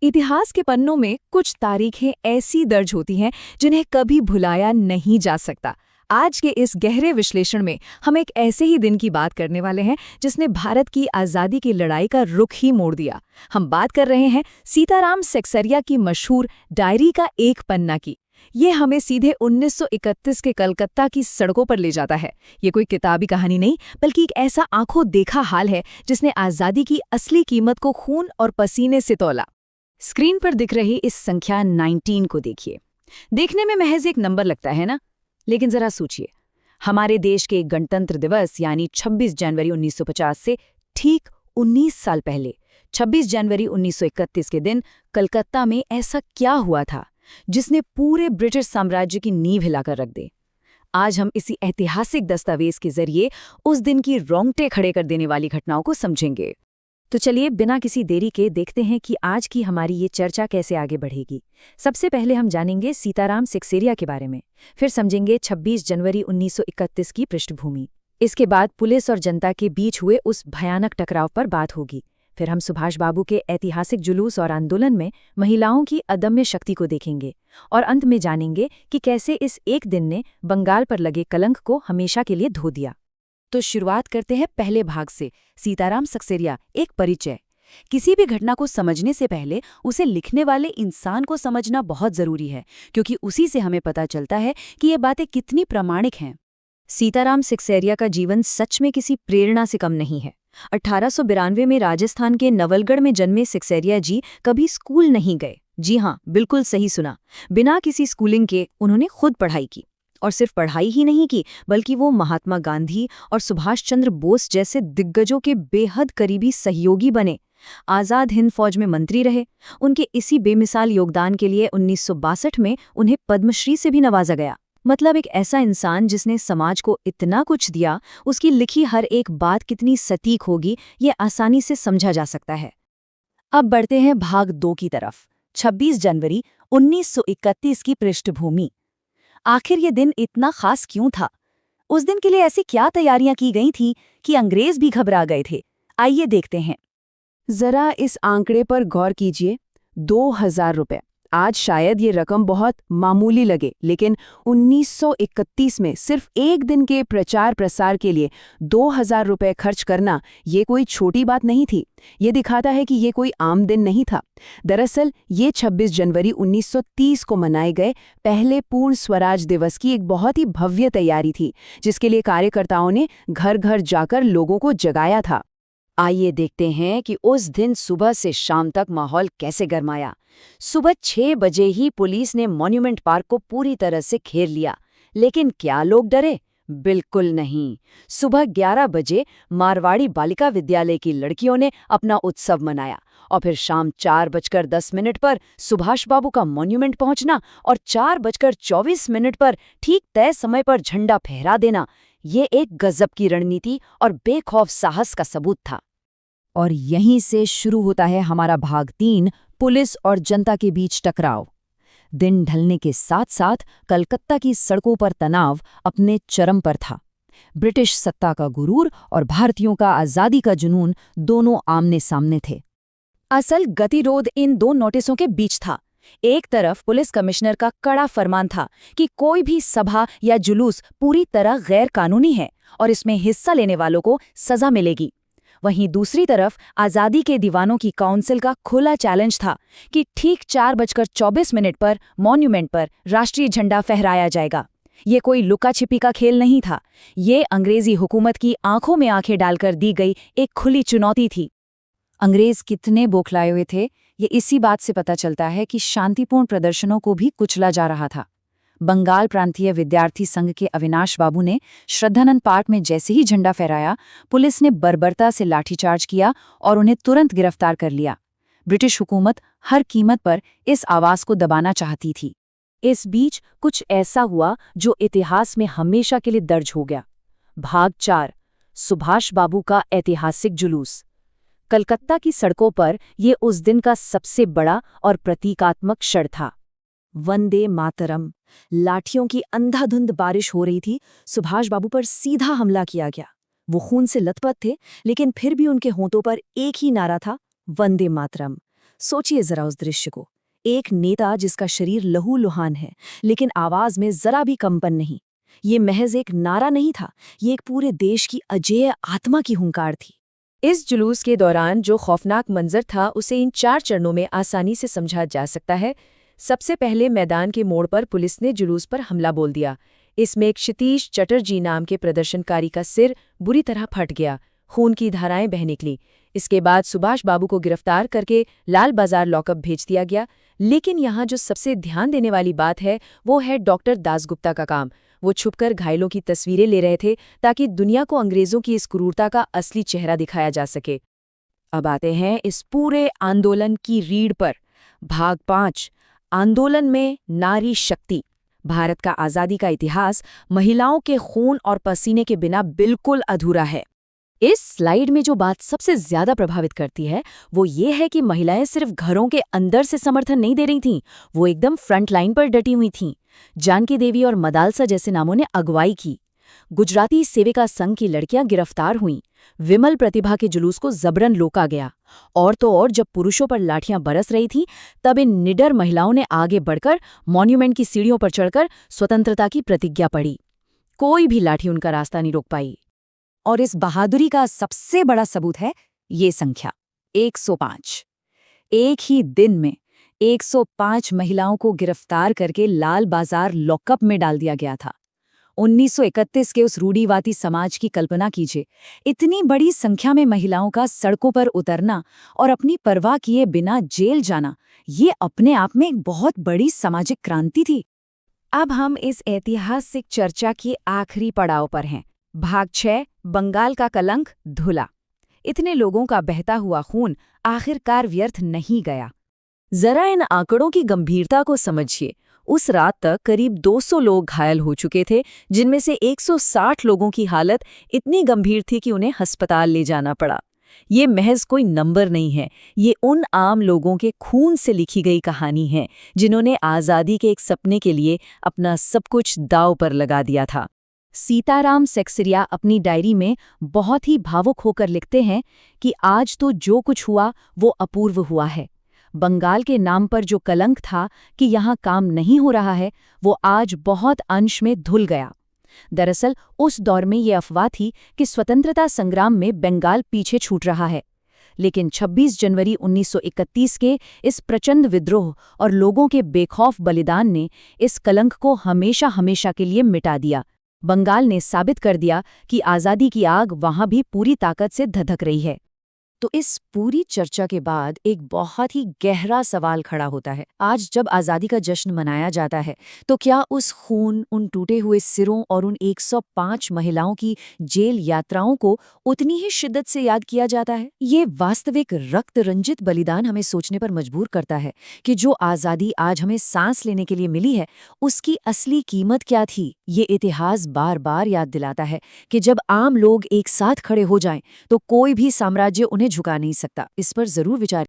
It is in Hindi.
इतिहास के पन्नों में कुछ तारीखें ऐसी दर्ज होती हैं जिन्हें कभी भुलाया नहीं जा सकता। आज के इस गहरे विश्लेषण में हम एक ऐसे ही दिन की बात करने वाले हैं जिसने भारत की आज़ादी की लड़ाई का रुख ही मोड़ दिया। हम बात कर रहे हैं सीताराम सेक्सरिया की मशहूर डायरी का एक पन्ना की। ये हमें सीधे 1931 के कलकत्ता की सड़कों पर ले जाता है। ये कोई किताबी कहानी नहीं, बल्कि एक ऐसा आंखों देखा हाल है जिसने आज़ादी की असली कीमत को खून और पसीने से तौला। स्क्रीन पर दिख रही इस संख्या 19 को देखिए। देखने में महज एक नंबर लगता है ना, लेकिन जरा सोचिए, हमारे देश के गणतंत्र दिवस यानी 26 जनवरी 1950 से ठीक 19 साल पहले 26 जनवरी 1931 के दिन कलकत्ता में ऐसा क्या हुआ था जिसने पूरे ब्रिटिश साम्राज्य की नींव हिलाकर रख दी। आज हम इसी ऐतिहासिक दस्तावेज के जरिए उस दिन की रोंगटे खड़े कर देने वाली घटनाओं को समझेंगे। तो चलिए बिना किसी देरी के देखते हैं कि आज की हमारी ये चर्चा कैसे आगे बढ़ेगी। सबसे पहले हम जानेंगे सीताराम सेक्सेरिया के बारे में, फिर समझेंगे 26 जनवरी 1931 की पृष्ठभूमि। इसके बाद पुलिस और जनता के बीच हुए उस भयानक टकराव पर बात होगी। फिर हम सुभाष बाबू के ऐतिहासिक जुलूस और आंदोलन में महिलाओं की अदम्य शक्ति को देखेंगे, और अंत में जानेंगे कि कैसे इस एक दिन ने बंगाल पर लगे कलंक को हमेशा के लिए धो दिया। तो शुरुआत करते हैं पहले भाग से, सीताराम सेक्सेरिया एक परिचय। किसी भी घटना को समझने से पहले उसे लिखने वाले इंसान को समझना बहुत जरूरी है, क्योंकि उसी से हमें पता चलता है कि ये बातें कितनी प्रामाणिक हैं। सीताराम सेक्सेरिया का जीवन सच में किसी प्रेरणा से कम नहीं है। 1892 में राजस्थान के नवलगढ़ में जन्मे सेक्सेरिया जी कभी स्कूल नहीं गए। जी हाँ, बिल्कुल सही सुना, बिना किसी स्कूलिंग के उन्होंने खुद पढ़ाई की। और सिर्फ पढ़ाई ही नहीं की, बल्कि वो महात्मा गांधी और सुभाष चंद्र बोस जैसे दिग्गजों के बेहद करीबी सहयोगी बने। आज़ाद हिंद फौज में मंत्री रहे। उनके इसी बेमिसाल योगदान के लिए 1962 में उन्हें पद्मश्री से भी नवाजा गया। मतलब एक ऐसा इंसान जिसने समाज को इतना कुछ दिया, उसकी लिखी हर एक बात कितनी सटीक होगी, ये आसानी से समझा जा सकता है। अब बढ़ते हैं भाग 2 की तरफ। 26 जनवरी 1931 की पृष्ठभूमि। आखिर ये दिन इतना खास क्यों था? उस दिन के लिए ऐसी क्या तैयारियां की गई थी कि अंग्रेज भी घबरा गए थे? आइए देखते हैं। जरा इस आंकड़े पर गौर कीजिए, 2000 रुपए। आज शायद ये रकम बहुत मामूली लगे, लेकिन 1931 में सिर्फ एक दिन के प्रचार प्रसार के लिए 2000 रुपए खर्च करना ये कोई छोटी बात नहीं थी। ये दिखाता है कि ये कोई आम दिन नहीं था। दरअसल ये 26 जनवरी 1930 को मनाए गए पहले पूर्ण स्वराज दिवस की एक बहुत ही भव्य तैयारी थी, जिसके लिए कार्यकर्ताओं ने घर घर जाकर लोगों को जगाया था। आइए देखते हैं कि उस दिन सुबह से शाम तक माहौल कैसे गरमाया। सुबह 6 बजे ही पुलिस ने मॉन्यूमेंट पार्क को पूरी तरह से घेर लिया। लेकिन क्या लोग डरे? बिल्कुल नहीं। सुबह 11 बजे मारवाड़ी बालिका विद्यालय की लड़कियों ने अपना उत्सव मनाया, और फिर शाम 4:10 पर सुभाष बाबू का मॉन्यूमेंट पहुंचना और 4:24 पर ठीक तय समय पर झंडा फहरा देना, ये एक गजब की रणनीति और बेखौफ साहस का सबूत था। और यहीं से शुरू होता है हमारा भाग 3, पुलिस और जनता के बीच टकराव। दिन ढलने के साथ साथ कलकत्ता की सड़कों पर तनाव अपने चरम पर था। ब्रिटिश सत्ता का गुरूर और भारतीयों का आज़ादी का जुनून दोनों आमने सामने थे। असल गतिरोध इन दो नोटिसों के बीच था। एक तरफ पुलिस कमिश्नर का कड़ा फरमान था कि कोई भी सभा या जुलूस पूरी तरह गैर कानूनी है और इसमें हिस्सा लेने वालों को सजा मिलेगी। वहीं दूसरी तरफ आज़ादी के दीवानों की काउंसिल का खुला चैलेंज था कि ठीक 4:24 पर मॉन्यूमेंट पर राष्ट्रीय झंडा फहराया जाएगा। ये कोई लुका छिपी का खेल नहीं था, ये अंग्रेजी हुकूमत की आंखों में आंखें डालकर दी गई एक खुली चुनौती थी। अंग्रेज कितने बौखलाए हुए थे, ये इसी बात से पता चलता है कि शांतिपूर्ण प्रदर्शनों को भी कुचला जा रहा था। बंगाल प्रांतीय विद्यार्थी संघ के अविनाश बाबू ने श्रद्धानंद पार्क में जैसे ही झंडा फहराया, पुलिस ने बर्बरता से लाठीचार्ज किया और उन्हें तुरंत गिरफ्तार कर लिया। ब्रिटिश हुकूमत हर कीमत पर इस आवाज को दबाना चाहती थी। इस बीच कुछ ऐसा हुआ जो इतिहास में हमेशा के लिए दर्ज हो गया। भाग 4, सुभाष बाबू का ऐतिहासिक जुलूस। कलकत्ता की सड़कों पर ये उस दिन का सबसे बड़ा और प्रतीकात्मक क्षण था। वंदे मातरम, लाठियों की अंधाधुंध बारिश हो रही थी। सुभाष बाबू पर सीधा हमला किया गया। वो खून से लथपथ थे, लेकिन फिर भी उनके होंठों पर एक ही नारा था, वंदे मातरम। सोचिए जरा उस दृश्य को। एक नेता जिसका शरीर लहूलुहान है, लेकिन आवाज में जरा भी कंपन नहीं। ये महज एक नारा नहीं था, ये एक पूरे देश की अजेय आत्मा की हुंकार थी। इस जुलूस के दौरान जो खौफनाक मंजर था उसे इन 4 चरणों में आसानी से समझा जा सकता है। सबसे पहले मैदान के मोड़ पर पुलिस ने जुलूस पर हमला बोल दिया। इसमें एक क्षितीश चटर्जी नाम के प्रदर्शनकारी का सिर बुरी तरह फट गया, खून की धाराएं बह निकली। इसके बाद सुभाष बाबू को गिरफ्तार करके लाल बाजार लॉकअप भेज दिया गया। लेकिन यहाँ जो सबसे ध्यान देने वाली बात है वो है डॉक्टर दासगुप्ता का काम। वो छुपकर घायलों की तस्वीरें ले रहे थे ताकि दुनिया को अंग्रेजों की इस क्रूरता का असली चेहरा दिखाया जा सके। अब आते हैं इस पूरे आंदोलन की रीढ़ पर। भाग 5, आंदोलन में नारी शक्ति। भारत का आज़ादी का इतिहास महिलाओं के खून और पसीने के बिना बिल्कुल अधूरा है। इस स्लाइड में जो बात सबसे ज्यादा प्रभावित करती है वो ये है कि महिलाएं सिर्फ घरों के अंदर से समर्थन नहीं दे रही थीं, वो एकदम फ्रंट लाइन पर डटी हुई थीं। जानकी देवी और मदालसा जैसे नामों ने अगुवाई की। गुजराती सेविका संघ की लड़कियां गिरफ्तार हुईं। विमल प्रतिभा के जुलूस को जबरन रोका गया। और तो और जब पुरुषों पर लाठियां बरस रही थीं, तब इन निडर महिलाओं ने आगे बढ़कर मॉन्यूमेंट की सीढ़ियों पर चढ़कर स्वतंत्रता की प्रतिज्ञा पढ़ी। कोई भी लाठी उनका रास्ता नहीं रोक पाई। और इस बहादुरी का सबसे बड़ा सबूत है ये संख्या 105। एक ही दिन में 105 महिलाओं को गिरफ्तार करके लाल बाजार लॉकअप में डाल दिया गया था। 1931 के उस रूढ़िवादी समाज की कल्पना कीजिए। इतनी बड़ी संख्या में महिलाओं का सड़कों पर उतरना और अपनी परवाह किए बिना जेल जाना, ये अपने आप में एक बहुत बड़ी सामाजिक क्रांति थी। अब हम इस ऐतिहासिक चर्चा के आखिरी पड़ाव पर हैं। भाग 6, बंगाल का कलंक धुला। इतने लोगों का बहता हुआ खून आखिरकार व्यर्थ नहीं गया। जरा इन आंकड़ों की गंभीरता को समझिए। उस रात तक करीब 200 लोग घायल हो चुके थे, जिनमें से 160 लोगों की हालत इतनी गंभीर थी कि उन्हें अस्पताल ले जाना पड़ा। ये महज कोई नंबर नहीं है, ये उन आम लोगों के खून से लिखी गई कहानी है जिन्होंने आज़ादी के एक सपने के लिए अपना सब कुछ दांव पर लगा दिया था। सीताराम सेक्सरिया अपनी डायरी में बहुत ही भावुक होकर लिखते हैं कि आज तो जो कुछ हुआ वो अपूर्व हुआ है। बंगाल के नाम पर जो कलंक था कि यहाँ काम नहीं हो रहा है, वो आज बहुत अंश में धुल गया। दरअसल उस दौर में ये अफवाह थी कि स्वतंत्रता संग्राम में बंगाल पीछे छूट रहा है। लेकिन 26 जनवरी 1931 के इस प्रचंड विद्रोह और लोगों के बेखौफ बलिदान ने इस कलंक को हमेशा हमेशा के लिए मिटा दिया। बंगाल ने साबित कर दिया कि आज़ादी की आग वहाँ भी पूरी ताकत से धधक रही है। तो इस पूरी चर्चा के बाद एक बहुत ही गहरा सवाल खड़ा होता है। आज जब आज़ादी का जश्न मनाया जाता है, तो क्या उस खून, उन टूटे हुए सिरों और उन 105 महिलाओं की जेल यात्राओं को उतनी ही शिद्दत से याद किया जाता है? ये वास्तविक रक्त रंजित बलिदान हमें सोचने पर मजबूर करता है कि जो आज़ादी आज हमें सांस लेने के लिए मिली है, उसकी असली कीमत क्या थी। ये इतिहास बार बार याद दिलाता है कि जब आम लोग एक साथ खड़े हो जाएं, तो कोई भी साम्राज्य उन्हें झुका नहीं सकता। इस पर जरूर विचार